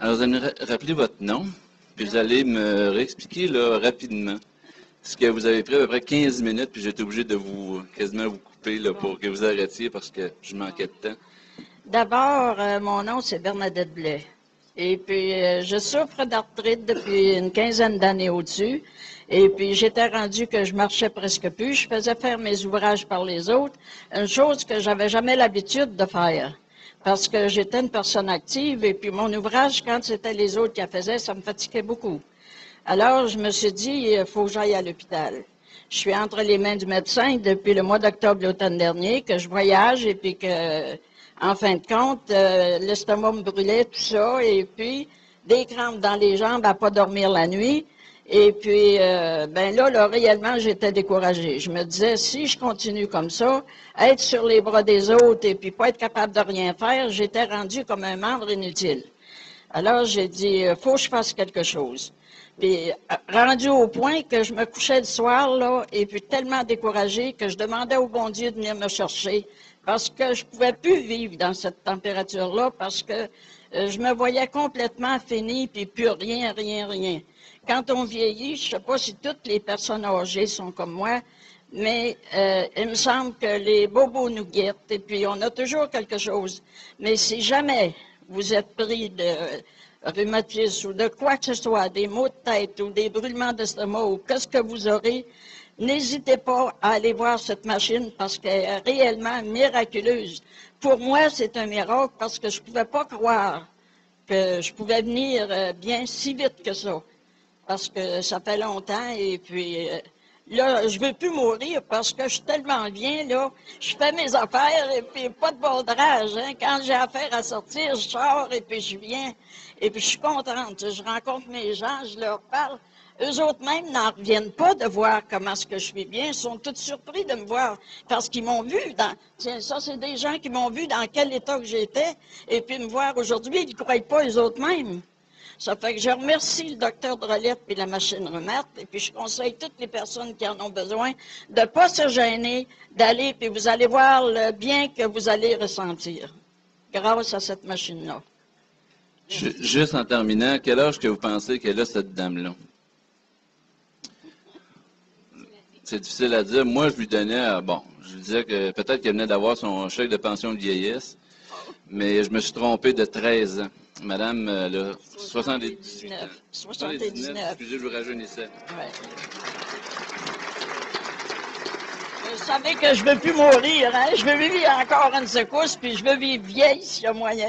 Alors, vous allez me rappeler votre nom, puis vous allez me réexpliquer là, rapidement. Parce que vous avez pris à peu près 15 minutes, puis j'étais obligé de vous quasiment vous couper là, pour que vous arrêtiez parce que je manquais de temps. D'abord, mon nom, c'est Bernadette Blais. Et puis, je souffre d'arthrite depuis une quinzaine d'années au-dessus. Et puis, j'étais rendu que je marchais presque plus. Je faisais faire mes ouvrages par les autres, une chose que j'avais jamais l'habitude de faire. Parce que j'étais une personne active et puis mon ouvrage, quand c'était les autres qui la faisaient, ça me fatiguait beaucoup. Alors, je me suis dit, il faut que j'aille à l'hôpital. Je suis entre les mains du médecin depuis le mois d'octobre l'automne dernier, que je voyage et puis que, en fin de compte, l'estomac me brûlait, tout ça, et puis des crampes dans les jambes à pas dormir la nuit. Et puis, ben là, réellement, j'étais découragée. Je me disais, si je continue comme ça, être sur les bras des autres et puis pas être capable de rien faire, j'étais rendue comme un membre inutile. Alors, j'ai dit, faut que je fasse quelque chose. Puis, rendu au point que je me couchais le soir, là, et puis tellement découragée que je demandais au bon Dieu de venir me chercher parce que je pouvais plus vivre dans cette température-là parce que je me voyais complètement finie puis plus rien, rien, rien. Quand on vieillit, je sais pas si toutes les personnes âgées sont comme moi, mais il me semble que les bobos nous guettent et puis on a toujours quelque chose. Mais si jamais vous êtes pris de rhumatisme ou de quoi que ce soit, des maux de tête ou des brûlements d'estomac ou qu'est-ce que vous aurez, n'hésitez pas à aller voir cette machine parce qu'elle est réellement miraculeuse. Pour moi, c'est un miracle parce que je ne pouvais pas croire que je pouvais venir bien si vite que ça. Parce que ça fait longtemps et puis là, je veux plus mourir parce que je suis tellement bien, là. Je fais mes affaires et puis pas de baudrage, hein. Quand j'ai affaire à sortir, je sors et puis je viens. Et puis je suis contente. Je rencontre mes gens, je leur parle. Eux autres même n'en reviennent pas de voir comment est-ce que je suis bien. Ils sont tous surpris de me voir parce qu'ils m'ont vu dans... Tiens, ça, c'est des gens qui m'ont vu dans quel état que j'étais. Et puis me voir aujourd'hui, ils ne croient pas eux autres mêmes. Ça fait que je remercie le docteur Drolette et la machine Remette, et puis je conseille toutes les personnes qui en ont besoin de ne pas se gêner, d'aller, puis vous allez voir le bien que vous allez ressentir grâce à cette machine-là. Juste en terminant, quel âge que vous pensez qu'elle a, cette dame-là? C'est difficile à dire. Moi, je lui donnais, bon, je lui disais que peut-être qu'elle venait d'avoir son chèque de pension de vieillesse, mais je me suis trompé de 13 ans. Madame, là, 78 ans. 79. Excusez, je vous rajeunissais. Ouais. Vous savez que je ne veux plus mourir, hein? Je veux vivre encore une secousse, puis je veux vivre vieille s'il y a moyen.